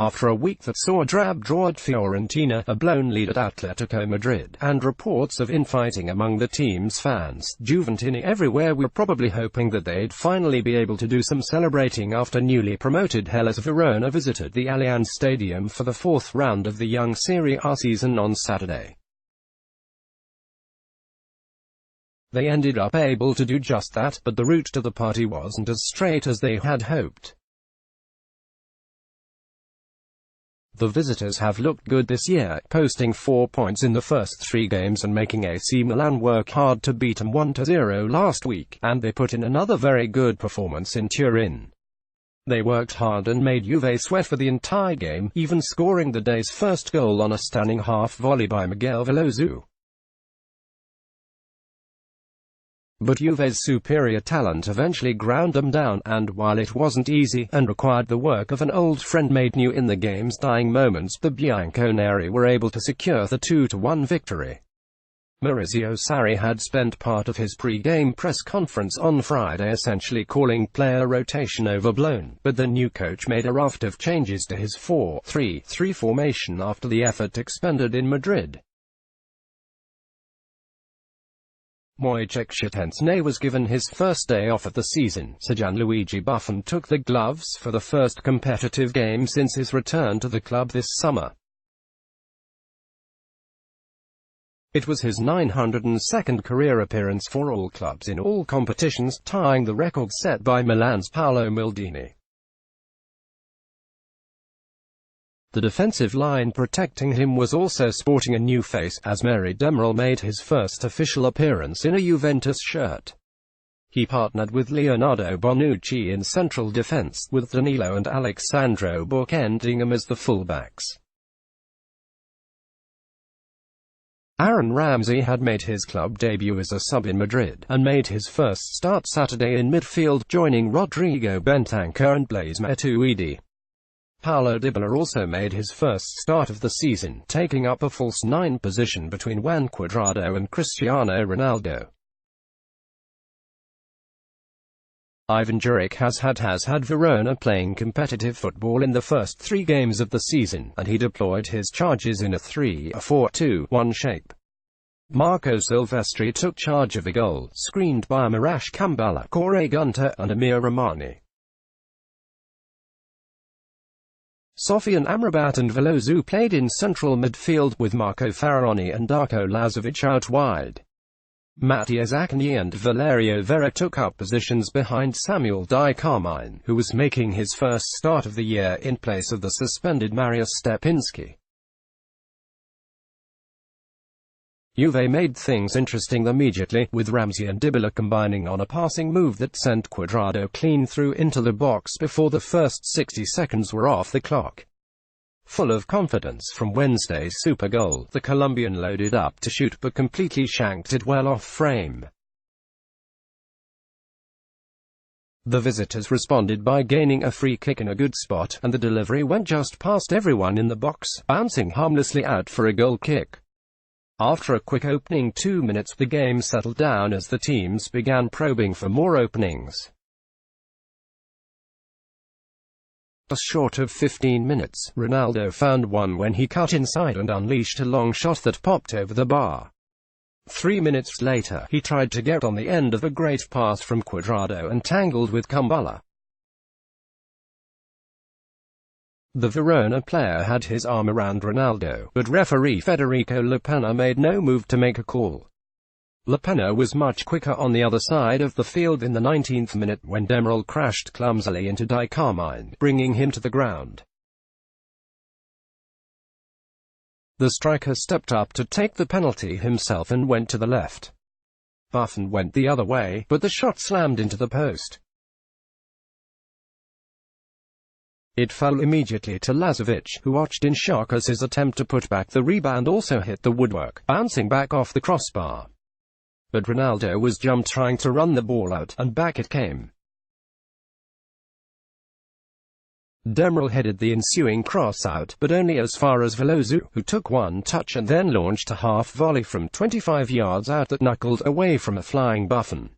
after a week that saw a drab draw at Fiorentina, a blown lead at Atletico Madrid, and reports of infighting among the team's fans. Juventini everywhere were probably hoping that they'd finally be able to do some celebrating after newly promoted Hellas Verona visited the Allianz Stadium for the fourth round of the young Serie A season on Saturday. They ended up able to do just that, but the route to the party wasn't as straight as they had hoped. The visitors have looked good this year, posting 4 points in the first 3 games and making AC Milan work hard to beat them 1-0 last week, and they put in another very good performance in Turin. They worked hard and made Juve sweat for the entire game, even scoring the day's first goal on a stunning half-volley by Miguel Veloso. But Juve's superior talent eventually ground them down, and while it wasn't easy, and required the work of an old friend made new in the game's dying moments, the Bianconeri were able to secure the 2-1 victory. Maurizio Sarri had spent part of his pre-game press conference on Friday essentially calling player rotation overblown, but the new coach made a raft of changes to his 4-3-3 formation after the effort expended in Madrid. Wojciech Szczęsny was given his first day off of the season, so Gianluigi Buffon took the gloves for the first competitive game since his return to the club this summer. It was his 902nd career appearance for all clubs in all competitions, tying the record set by Milan's Paolo Maldini. The defensive line protecting him was also sporting a new face, as Mary Demiral made his first official appearance in a Juventus shirt. He partnered with Leonardo Bonucci in central defense, with Danilo and Alexandro bookending him as the fullbacks. Aaron Ramsey had made his club debut as a sub in Madrid, and made his first start Saturday in midfield, joining Rodrigo Bentancur and Blaise Matuidi. Paulo Dybala also made his first start of the season, taking up a false 9 position between Juan Cuadrado and Cristiano Ronaldo. Ivan Juric has had Verona playing competitive football in the first 3 games of the season, and he deployed his charges in a 3-4-2-1 shape. Marco Silvestri took charge of a goal, screened by Mirash Kambala, Corey Gunter, and Amir Rahmani. Sofian Amrabat and Veloso played in central midfield, with Marco Faroni and Darko Lazovic out wide. Mattia Zaccagni and Valerio Vera took up positions behind Samuel Di Carmine, who was making his first start of the year in place of the suspended Mariusz Stepinski. Juve made things interesting immediately, with Ramsey and Dybala combining on a passing move that sent Cuadrado clean through into the box before the first 60 seconds were off the clock. Full of confidence from Wednesday's super goal, the Colombian loaded up to shoot but completely shanked it well off frame. The visitors responded by gaining a free kick in a good spot, and the delivery went just past everyone in the box, bouncing harmlessly out for a goal kick. After a quick opening 2 minutes, the game settled down as the teams began probing for more openings. Just short of 15 minutes, Ronaldo found one when he cut inside and unleashed a long shot that popped over the bar. 3 minutes later, he tried to get on the end of a great pass from Cuadrado and tangled with Kambala. The Verona player had his arm around Ronaldo, but referee Federico Lapena made no move to make a call. Lapena was much quicker on the other side of the field in the 19th minute, when Demiral crashed clumsily into Di Carmine, bringing him to the ground. The striker stepped up to take the penalty himself and went to the left. Buffon went the other way, but the shot slammed into the post. It fell immediately to Lazovic, who watched in shock as his attempt to put back the rebound also hit the woodwork, bouncing back off the crossbar. But Ronaldo was jumped trying to run the ball out, and back it came. Demiral headed the ensuing cross out, but only as far as Veloso, who took one touch and then launched a half-volley from 25 yards out that knuckled away from a flying Buffon.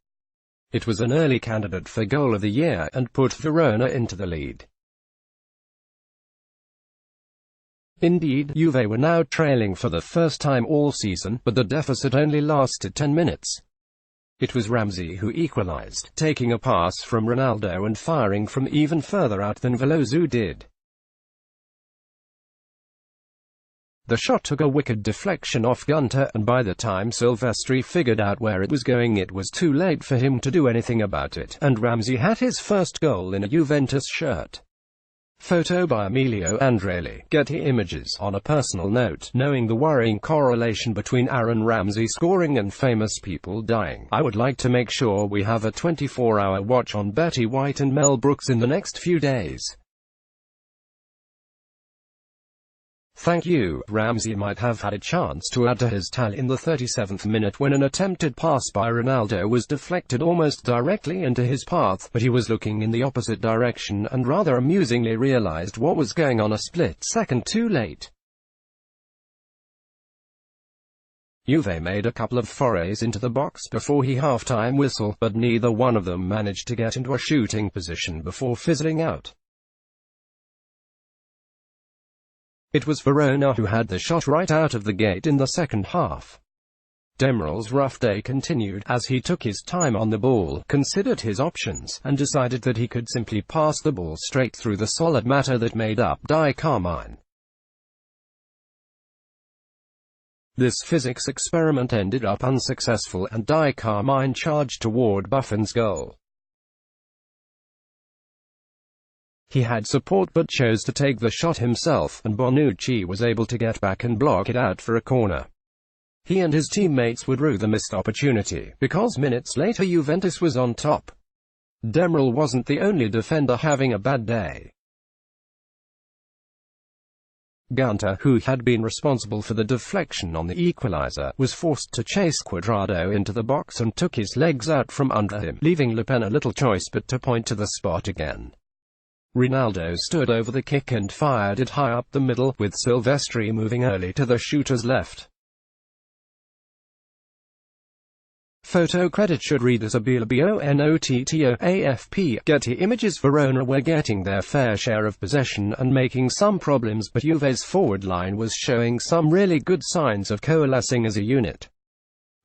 It was an early candidate for goal of the year, and put Verona into the lead. Indeed, Juve were now trailing for the first time all season, but the deficit only lasted 10 minutes. It was Ramsey who equalized, taking a pass from Ronaldo and firing from even further out than Veloso did. The shot took a wicked deflection off Gunter, and by the time Silvestri figured out where it was going, it was too late for him to do anything about it, and Ramsey had his first goal in a Juventus shirt. Photo by Emilio Andrelli. Getty Images. On a personal note, knowing the worrying correlation between Aaron Ramsey scoring and famous people dying, I would like to make sure we have a 24-hour watch on Betty White and Mel Brooks in the next few days. Thank you. Ramsey might have had a chance to add to his tally in the 37th minute when an attempted pass by Ronaldo was deflected almost directly into his path, but he was looking in the opposite direction and rather amusingly realized what was going on a split second too late. Juve made a couple of forays into the box before the half-time whistle, but neither one of them managed to get into a shooting position before fizzling out. It was Verona who had the shot right out of the gate in the second half. Demiral's rough day continued, as he took his time on the ball, considered his options, and decided that he could simply pass the ball straight through the solid matter that made up Di Carmine. This physics experiment ended up unsuccessful, and Di Carmine charged toward Buffon's goal. He had support but chose to take the shot himself, and Bonucci was able to get back and block it out for a corner. He and his teammates would rue the missed opportunity, because minutes later Juventus was on top. Demiral wasn't the only defender having a bad day. Gunter, who had been responsible for the deflection on the equalizer, was forced to chase Cuadrado into the box and took his legs out from under him, leaving Le Pen a little choice but to point to the spot again. Ronaldo stood over the kick and fired it high up the middle, with Silvestri moving early to the shooter's left. Photo credit should read as AFP. Getty Images. Verona were getting their fair share of possession and making some problems, but Juve's forward line was showing some really good signs of coalescing as a unit.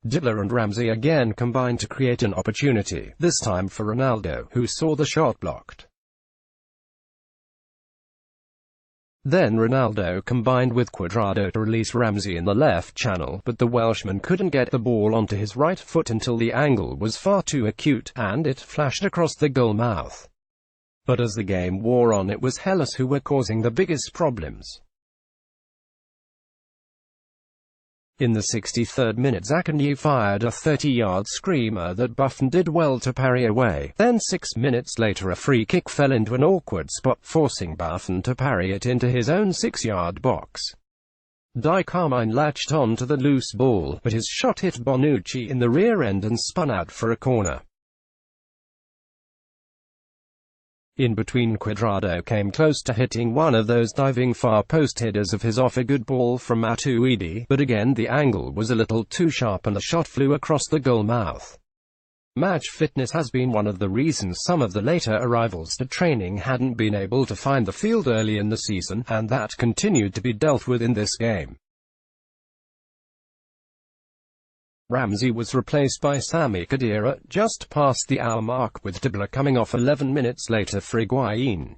Dibbler and Ramsey again combined to create an opportunity, this time for Ronaldo, who saw the shot blocked. Then Ronaldo combined with Cuadrado to release Ramsey in the left channel, but the Welshman couldn't get the ball onto his right foot until the angle was far too acute, and it flashed across the goal mouth. But as the game wore on, it was Hellas who were causing the biggest problems. In the 63rd minute, Zaccagni fired a 30-yard screamer that Buffon did well to parry away. Then 6 minutes later a free kick fell into an awkward spot, forcing Buffon to parry it into his own 6-yard box. Di Carmine latched on to the loose ball, but his shot hit Bonucci in the rear end and spun out for a corner. In between, Cuadrado came close to hitting one of those diving far post headers of his off a good ball from Matuidi, but again the angle was a little too sharp and the shot flew across the goal mouth. Match fitness has been one of the reasons some of the later arrivals to training hadn't been able to find the field early in the season, and that continued to be dealt with in this game. Ramsey was replaced by Sami Khedira, just past the hour mark, with Dibbler coming off 11 minutes later for Higuain.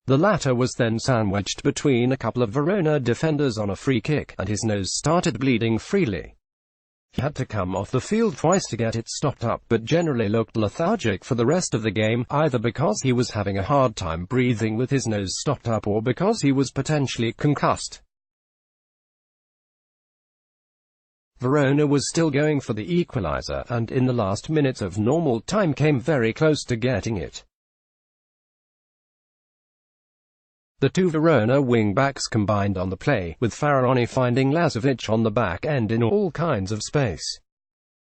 The latter was then sandwiched between a couple of Verona defenders on a free kick, and his nose started bleeding freely. He had to come off the field twice to get it stopped up, but generally looked lethargic for the rest of the game, either because he was having a hard time breathing with his nose stopped up or because he was potentially concussed. Verona was still going for the equalizer, and in the last minutes of normal time came very close to getting it. The two Verona wing-backs combined on the play, with Faraoni finding Lazovic on the back end in all kinds of space.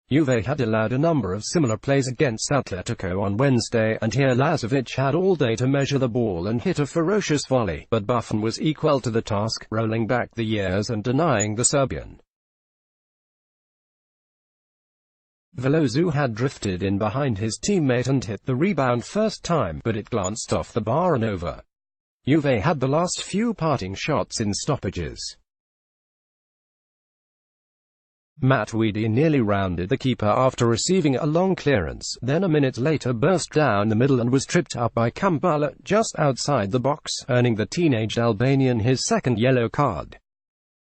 Juve had allowed a number of similar plays against Atletico on Wednesday, and here Lazovic had all day to measure the ball and hit a ferocious volley, but Buffon was equal to the task, rolling back the years and denying the Serbian. Veloso had drifted in behind his teammate and hit the rebound first time, but it glanced off the bar and over. Juve had the last few parting shots in stoppages. Matuidi nearly rounded the keeper after receiving a long clearance, then a minute later burst down the middle and was tripped up by Kambala just outside the box, earning the teenage Albanian his second yellow card.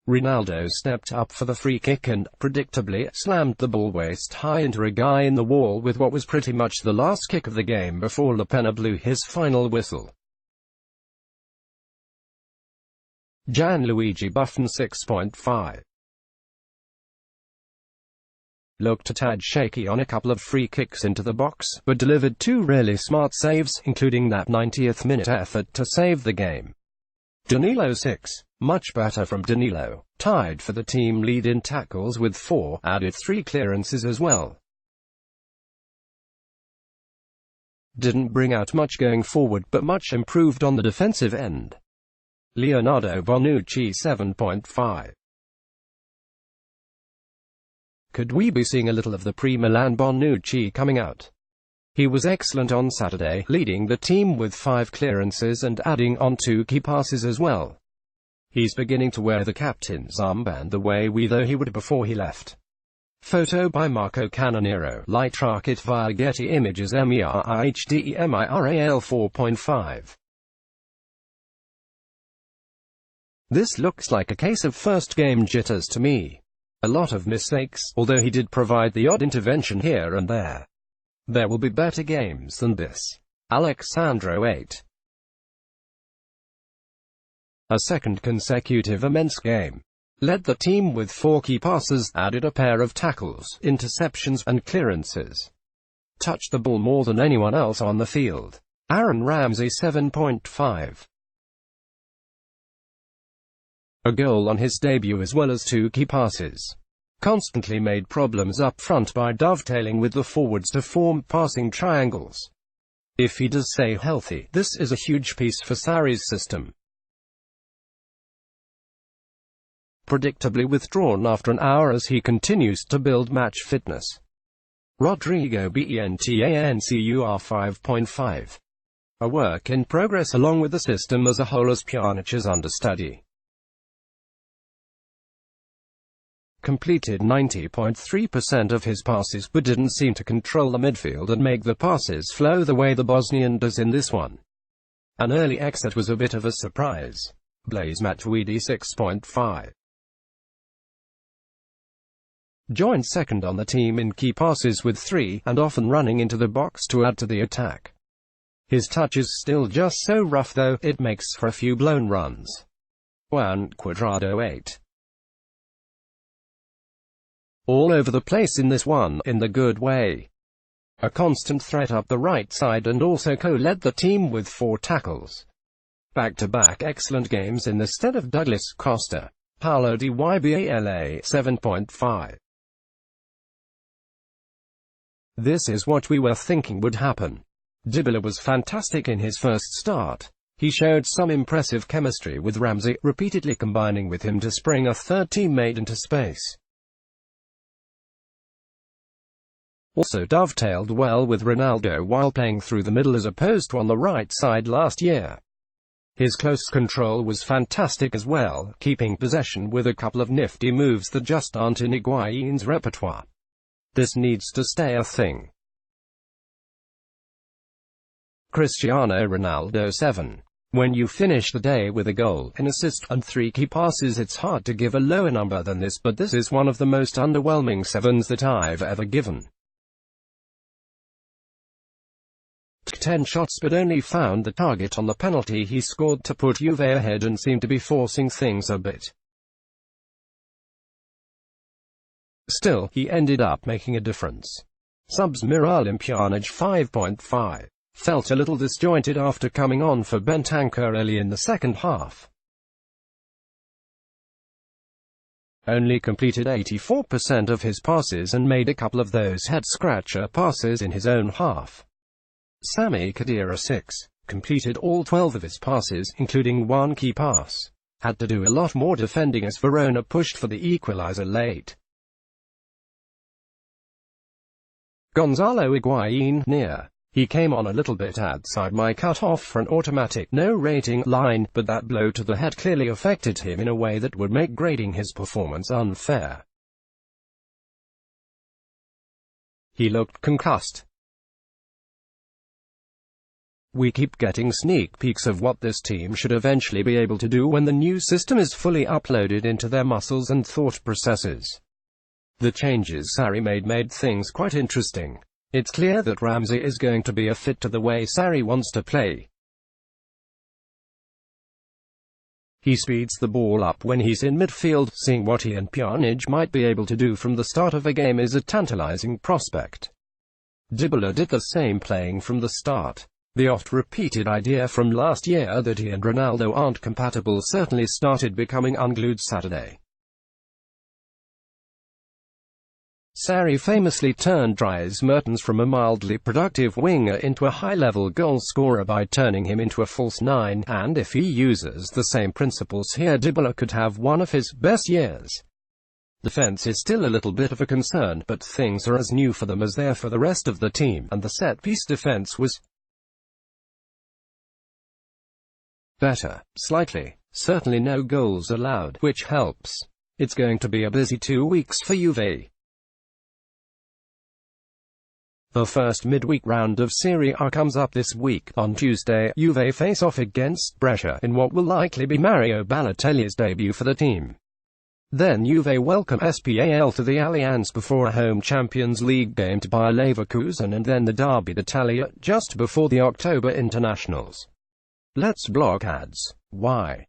Ronaldo stepped up for the free kick and, predictably, slammed the ball waist-high into a guy in the wall with what was pretty much the last kick of the game before Lapenna blew his final whistle. Gianluigi Buffon 6.5 looked a tad shaky on a couple of free kicks into the box, but delivered two really smart saves, including that 90th-minute effort to save the game. Danilo 6. Much better from Danilo. Tied for the team lead in tackles with 4, added 3 clearances as well. Didn't bring out much going forward, but much improved on the defensive end. Leonardo Bonucci 7.5 Could we be seeing a little of the pre-Milan Bonucci coming out? He was excellent on Saturday, leading the team with 5 clearances and adding on 2 key passes as well. He's beginning to wear the captain's armband the way we thought he would before he left. Photo by Marco Canoniero. Light track it via Getty Images. MERIHDEMIRAL 4.5. This looks like a case of first game jitters to me. A lot of mistakes, although he did provide the odd intervention here and there. There will be better games than this. Alexandro 8. A second consecutive immense game. Led the team with 4 key passes, added a pair of tackles, interceptions, and clearances. Touched the ball more than anyone else on the field. Aaron Ramsey 7.5. A goal on his debut as well as 2 key passes. Constantly made problems up front by dovetailing with the forwards to form passing triangles. If he does stay healthy, this is a huge piece for Sarri's system. Predictably withdrawn after an hour as he continues to build match fitness. Rodrigo Bentancur 5.5. A work in progress along with the system as a whole as Pjanic's understudy. Completed 90.3% of his passes but didn't seem to control the midfield and make the passes flow the way the Bosnian does in this one. An early exit was a bit of a surprise. Blaise Matuidi 6.5. Joined second on the team in key passes with 3, and often running into the box to add to the attack. His touch is still just so rough though, it makes for a few blown runs. Juan Cuadrado 8. All over the place in this one, in the good way. A constant threat up the right side and also co-led the team with 4 tackles. Back-to-back excellent games in the stead of Douglas Costa. Paulo Dybala 7.5. This is what we were thinking would happen. Dybala was fantastic in his first start. He showed some impressive chemistry with Ramsey, repeatedly combining with him to spring a third teammate into space. Also dovetailed well with Ronaldo while playing through the middle as opposed to on the right side last year. His close control was fantastic as well, keeping possession with a couple of nifty moves that just aren't in Higuain's repertoire. This needs to stay a thing. Cristiano Ronaldo 7. When you finish the day with a goal, an assist, and 3 key passes, it's hard to give a lower number than this, but this is one of the most underwhelming 7s that I've ever given. 10 shots but only found the target on the penalty he scored to put Juve ahead and seemed to be forcing things a bit. Still, he ended up making a difference. Subs Miralem Pjanic 5.5. Felt a little disjointed after coming on for Bentancur early in the second half. Only completed 84% of his passes and made a couple of those head-scratcher passes in his own half. Sami Khedira 6. Completed all 12 of his passes, including 1 key pass. Had to do a lot more defending as Verona pushed for the equalizer late. Gonzalo Higuain near. He came on a little bit outside my cut-off for an automatic no-rating line, but that blow to the head clearly affected him in a way that would make grading his performance unfair. He looked concussed. We keep getting sneak peeks of what this team should eventually be able to do when the new system is fully uploaded into their muscles and thought processes. The changes Sarri made things quite interesting. It's clear that Ramsey is going to be a fit to the way Sarri wants to play. He speeds the ball up when he's in midfield. Seeing what he and Pjanic might be able to do from the start of a game is a tantalizing prospect. Dybala did the same, playing from the start. The oft-repeated idea from last year that he and Ronaldo aren't compatible certainly started becoming unglued Saturday. Sarri famously turned Dries Mertens from a mildly productive winger into a high-level goal-scorer by turning him into a false nine, and if he uses the same principles here, Dybala could have one of his best years. Defense is still a little bit of a concern, but things are as new for them as they are for the rest of the team, and the set-piece defense was better, slightly. Certainly no goals allowed, which helps. It's going to be a busy 2 weeks for Juve. The first midweek round of Serie A comes up this week. On Tuesday, Juve face off against Brescia, in what will likely be Mario Balotelli's debut for the team. Then Juve welcome Spal to the Allianz before a home Champions League game to Bayer Leverkusen, and then the Derby d'Italia just before the October internationals. Let's block ads. Why?